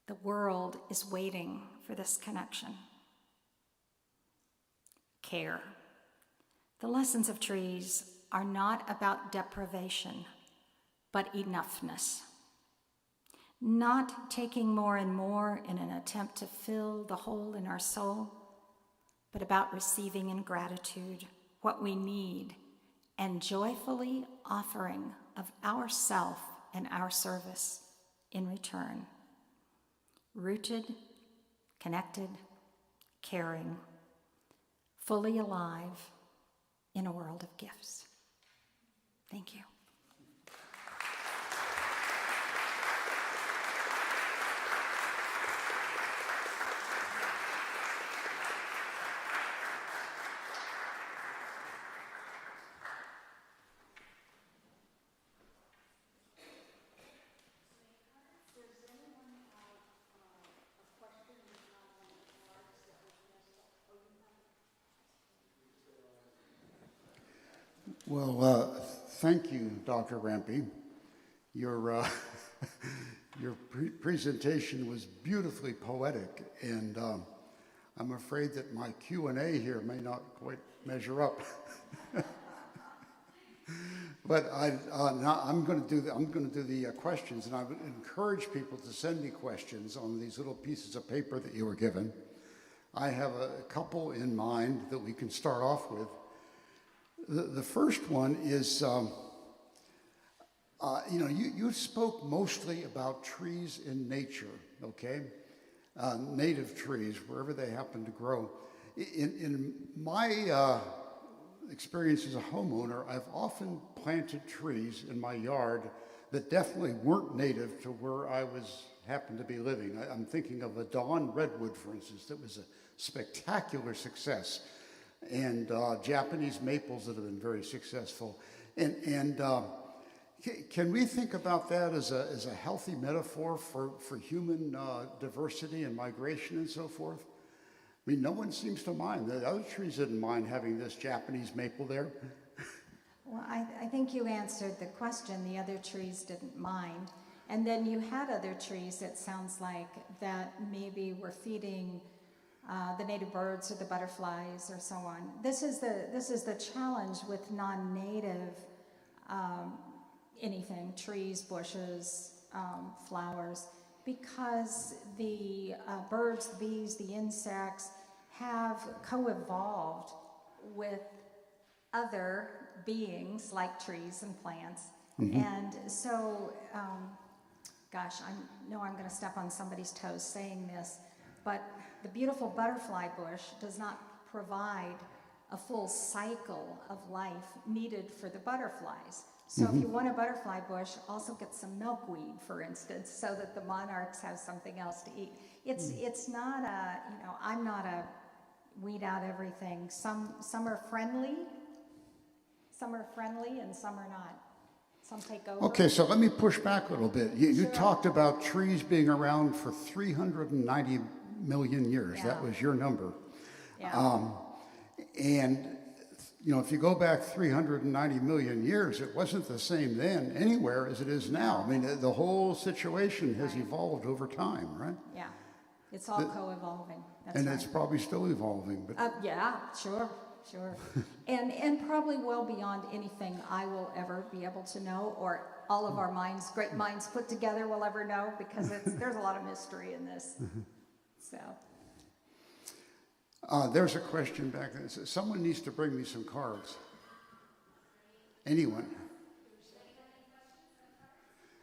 The world is waiting for this connection. Care. The lessons of trees are not about deprivation, but enoughness. Not taking more and more in an attempt to fill the hole in our soul, but about receiving in gratitude what we need and joyfully offering of ourself and our service in return. Rooted, connected, caring, fully alive in a world of gifts. Thank you. Well, thank you, Dr. Rampy. Your presentation was beautifully poetic, and I'm afraid that my Q&A here may not quite measure up. But I'm going to do the questions, and I would encourage people to send me questions on these little pieces of paper that you were given. I have a couple in mind that we can start off with. The first one is, you spoke mostly about trees in nature, okay? Native trees, wherever they happen to grow. In my experience as a homeowner, I've often planted trees in my yard that definitely weren't native to where I happened to be living. I'm thinking of a Dawn redwood, for instance, that was a spectacular success. And Japanese maples that have been very successful. And can we think about that as a healthy metaphor for human diversity and migration and so forth? I mean, no one seems to mind. The other trees didn't mind having this Japanese maple there. Well, I think you answered the question. The other trees didn't mind. And then you had other trees, it sounds like, that maybe were feeding the native birds or the butterflies or so on. This is the challenge with non-native anything, trees, bushes, flowers, because the birds, the bees, the insects have co-evolved with other beings like trees and plants. Mm-hmm. And so, I know I'm going to step on somebody's toes saying this, but the beautiful butterfly bush does not provide a full cycle of life needed for the butterflies. So if you want a butterfly bush, also get some milkweed, for instance, so that the monarchs have something else to eat. It's not I'm not a weed out everything. Some are friendly, and some are not. Some take over. Okay, so let me push back a little bit. You talked about trees being around for 390 million years. Yeah. That was your number. Yeah. And if you go back 390 million years, it wasn't the same then anywhere as it is now. I mean, the whole situation has evolved over time, right? Yeah, it's all co-evolving. That's and right. It's probably still evolving. But yeah, sure. and probably well beyond anything I will ever be able to know, or all of our great minds put together will ever know, because there's a lot of mystery in this. So. There's a question back there. Someone needs to bring me some cards. Anyone?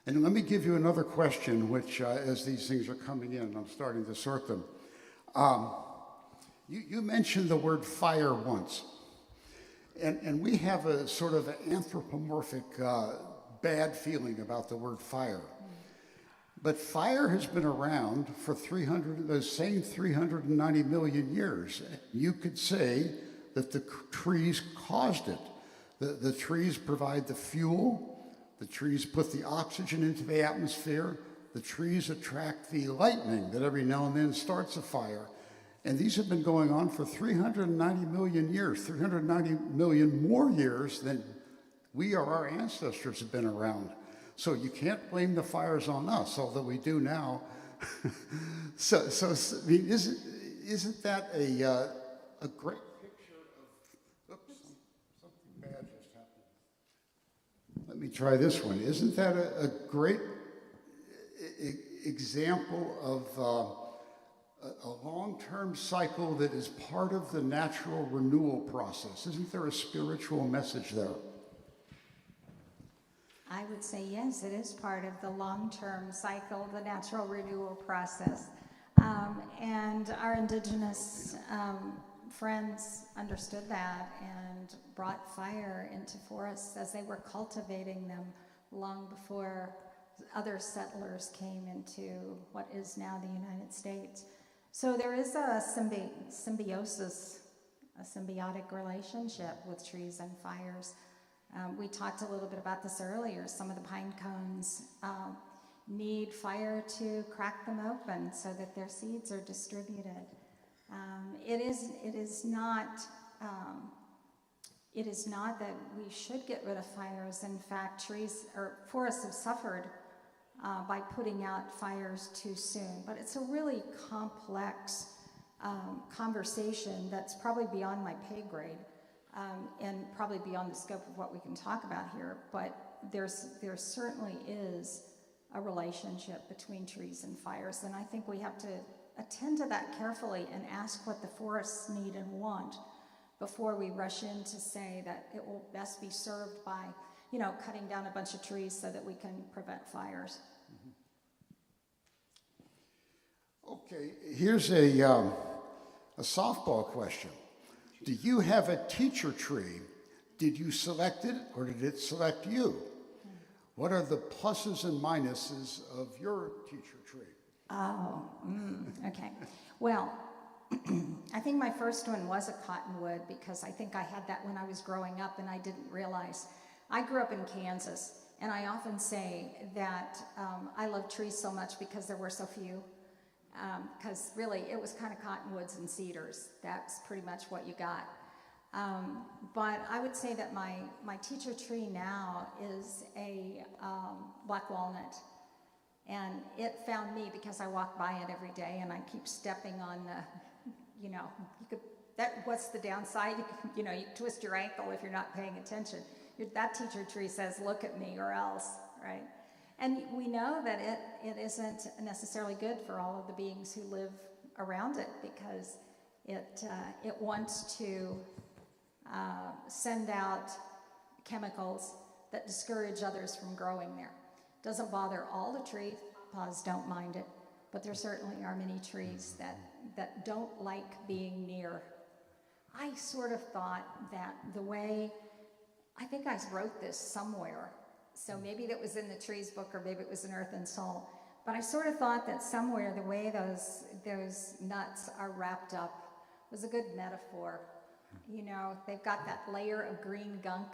And let me give you another question, which as these things are coming in, I'm starting to sort them. You mentioned the word fire once. And we have a sort of anthropomorphic bad feeling about the word fire. But fire has been around for those same 390 million years. You could say that the trees caused it. The trees provide the fuel, the trees put the oxygen into the atmosphere, the trees attract the lightning that every now and then starts a fire. And these have been going on for 390 million years, 390 million more years than we or our ancestors have been around. So you can't blame the fires on us, although we do now. so I mean, isn't that a great picture of, oops, something bad just happened. Let me try this one. Isn't that a great example of a long-term cycle that is part of the natural renewal process? Isn't there a spiritual message there? I would say yes, it is part of the long-term cycle, the natural renewal process. And our indigenous friends understood that and brought fire into forests as they were cultivating them long before other settlers came into what is now the United States. So there is a symbiosis, a symbiotic relationship with trees and fires. We talked a little bit about this earlier. Some of the pine cones need fire to crack them open so that their seeds are distributed. It is not that we should get rid of fires. In fact, trees or forests have suffered by putting out fires too soon. But it's a really complex conversation that's probably beyond my pay grade. And probably beyond the scope of what we can talk about here, but there certainly is a relationship between trees and fires, and I think we have to attend to that carefully and ask what the forests need and want before we rush in to say that it will best be served by, cutting down a bunch of trees so that we can prevent fires. Okay, here's a softball question. Do you have a teacher tree? Did you select it or did it select you? What are the pluses and minuses of your teacher tree? Okay. Well, I think my first one was a cottonwood because I think I had that when I was growing up and I didn't realize. I grew up in Kansas, and I often say that I love trees so much because there were so few. Because really, it was kind of cottonwoods and cedars. That's pretty much what you got. But I would say that my teacher tree now is a black walnut. And it found me because I walk by it every day, and I keep stepping on the, what's the downside? You twist your ankle if you're not paying attention. That teacher tree says, look at me or else, right? And we know that it isn't necessarily good for all of the beings who live around it because it wants to send out chemicals that discourage others from growing there. Doesn't bother all the trees, paws don't mind it, but there certainly are many trees that don't like being near. I sort of thought that I think I wrote this somewhere, so maybe that was in the trees book or maybe it was in Earth and Soul, but I sort of thought that somewhere the way those nuts are wrapped up was a good metaphor. They've got that layer of green gunk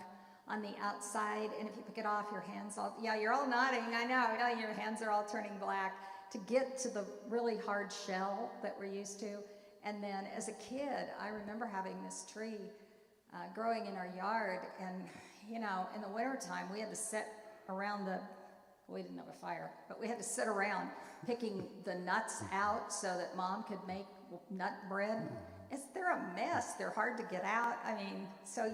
on the outside, and if you pick it off, your hands you're all nodding, I know, your hands are all turning black to get to the really hard shell that we're used to. And then as a kid, I remember having this tree growing in our yard, and in the wintertime, we had to sit around we didn't have a fire, but we had to sit around picking the nuts out so that Mom could make nut bread. They're a mess. They're hard to get out. So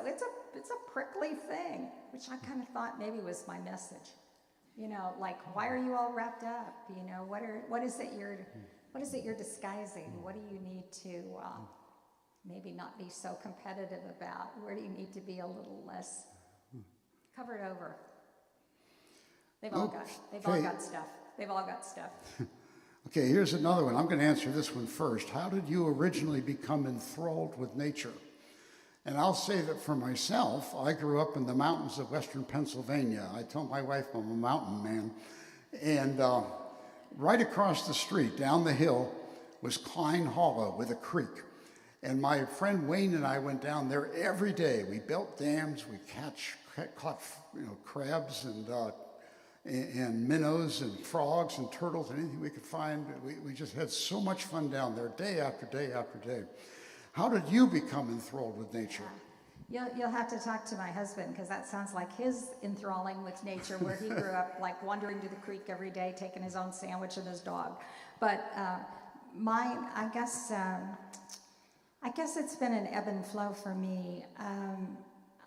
it's a prickly thing, which I kind of thought maybe was my message. Why are you all wrapped up? What is it you're disguising? What do you need to maybe not be so competitive about? Where do you need to be a little less covered over? They've all got stuff. They've all got stuff. Okay, here's another one. I'm going to answer this one first. How did you originally become enthralled with nature? And I'll say that for myself, I grew up in the mountains of western Pennsylvania. I tell my wife I'm a mountain man. And right across the street, down the hill, was Klein Hollow with a creek. And my friend Wayne and I went down there every day. We built dams, we caught crabs and minnows and frogs and turtles, anything we could find. We just had so much fun down there, day after day after day. How did you become enthralled with nature? You'll have to talk to my husband, because that sounds like his enthralling with nature, where he grew up like wandering to the creek every day, taking his own sandwich and his dog. But mine, I guess it's been an ebb and flow for me.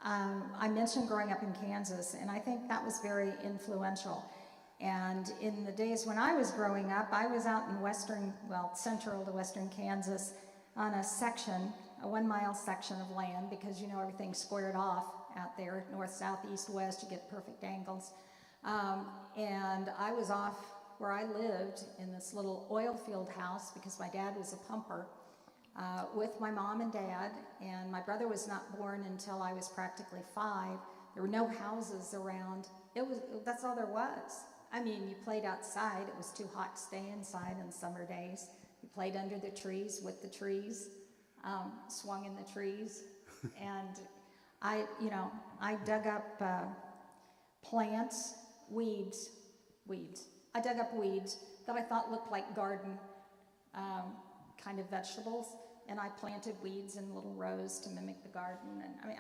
I mentioned growing up in Kansas, and I think that was very influential. And in the days when I was growing up, I was out in central to western Kansas on a 1-mile section of land, because everything's squared off out there, north, south, east, west, you get perfect angles. And I was off where I lived in this little oil field house, because my dad was a pumper, with my mom and dad, and my brother was not born until I was practically 5. There were no houses around. That's all there was. I mean, you played outside. It was too hot to stay inside on summer days. You played under the trees, with the trees, swung in the trees. And I dug up plants, weeds. I dug up weeds that I thought looked like garden kind of vegetables, and I planted weeds in little rows to mimic the garden. And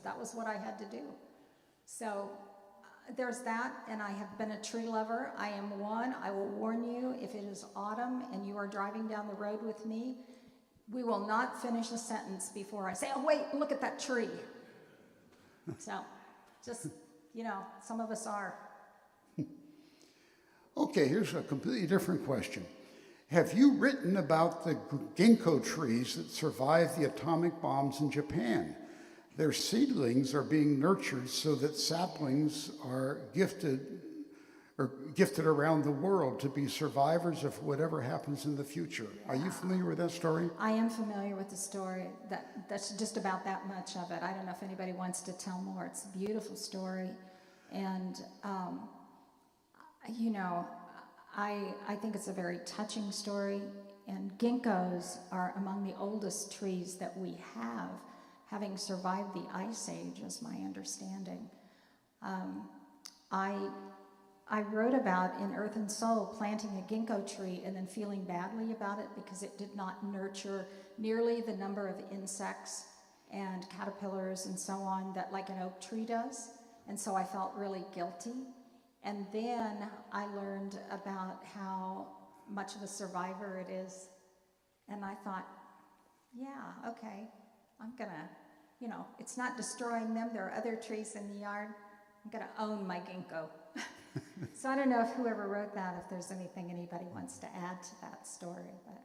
that was what I had to do. So there's that, and I have been a tree lover. I will warn you, if it is autumn and you are driving down the road with me, we will not finish a sentence before I say, oh wait, look at that tree. So just, some of us are. Okay, here's a completely different question. Have you written about the ginkgo trees that survived the atomic bombs in Japan? Their seedlings are being nurtured so that saplings are gifted around the world to be survivors of whatever happens in the future. Are you familiar with that story? I am familiar with the story. That's just about that much of it. I don't know if anybody wants to tell more. It's a beautiful story. And, I think it's a very touching story. And ginkgos are among the oldest trees that we have, having survived the Ice Age, is my understanding. I wrote about, in Earth and Soul, planting a ginkgo tree and then feeling badly about it because it did not nurture nearly the number of insects and caterpillars and so on that like an oak tree does. And so I felt really guilty. And then I learned about how much of a survivor it is. And I thought, yeah, okay, I'm gonna, it's not destroying them. There are other trees in the yard. I'm gonna own my ginkgo. So I don't know if whoever wrote that, if there's anything anybody wants to add to that story, but.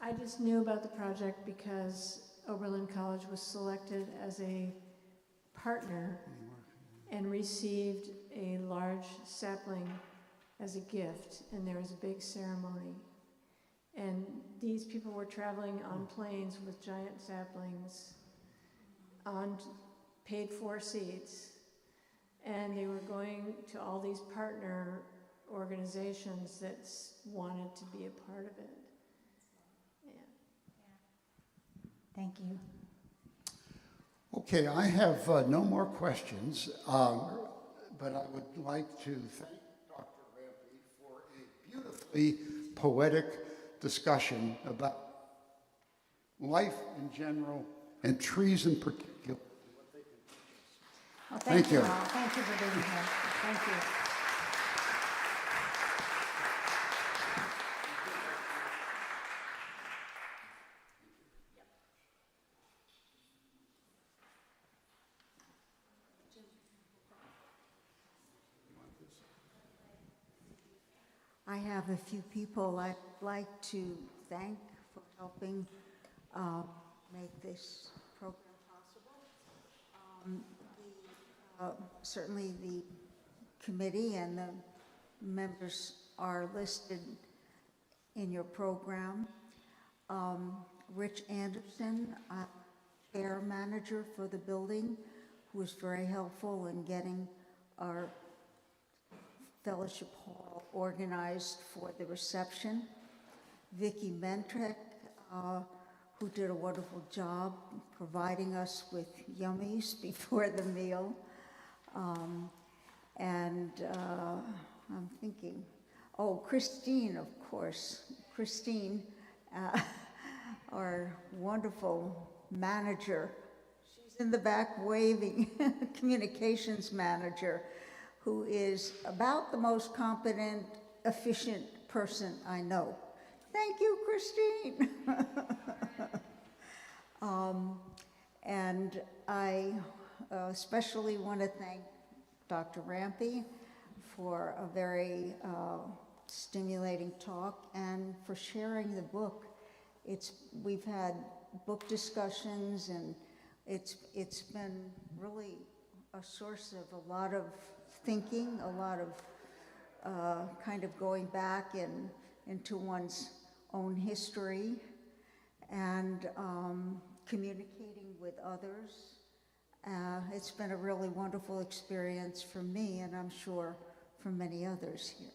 I just knew about the project because Oberlin College was selected as a partner and received a large sapling as a gift, and there was a big ceremony. And these people were traveling on planes with giant saplings on paid-for seats, and they were going to all these partner organizations that wanted to be a part of it. Thank you. Okay, I have no more questions, but I would like to thank Dr. Rampy for a beautifully poetic discussion about life in general and trees in particular. Well, thank you you. all. Thank you for being here. Thank you. I have a few people I'd like to thank for helping make this program possible. Certainly the committee and the members are listed in your program. Rich Anderson, care manager for the building, who was very helpful in getting our Fellowship Hall organized for the reception. Vicki Mentrek, who did a wonderful job providing us with yummies before the meal. I'm thinking, oh, Christine, of course. Christine, our wonderful manager. She's in the back waving, communications manager, who is about the most competent, efficient person I know. Thank you, Christine. And I especially want to thank Dr. Rampy for a very stimulating talk and for sharing the book. We've had book discussions, and it's been really a source of a lot of thinking, a lot of kind of going back into one's own history and communicating with others. It's been a really wonderful experience for me, and I'm sure for many others here,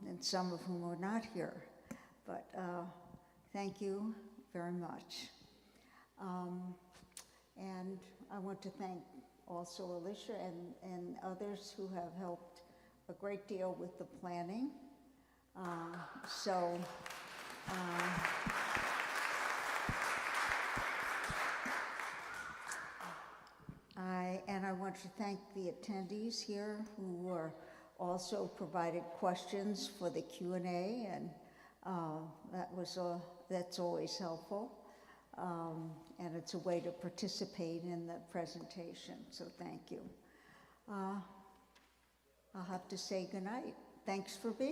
and some of whom are not here. But thank you very much. And I want to thank also Alicia and others who have helped a great deal with the planning. And I want to thank the attendees here who were also provided questions for the Q&A, and that's always helpful. And it's a way to participate in the presentation, so thank you. I'll have to say goodnight. Thanks for being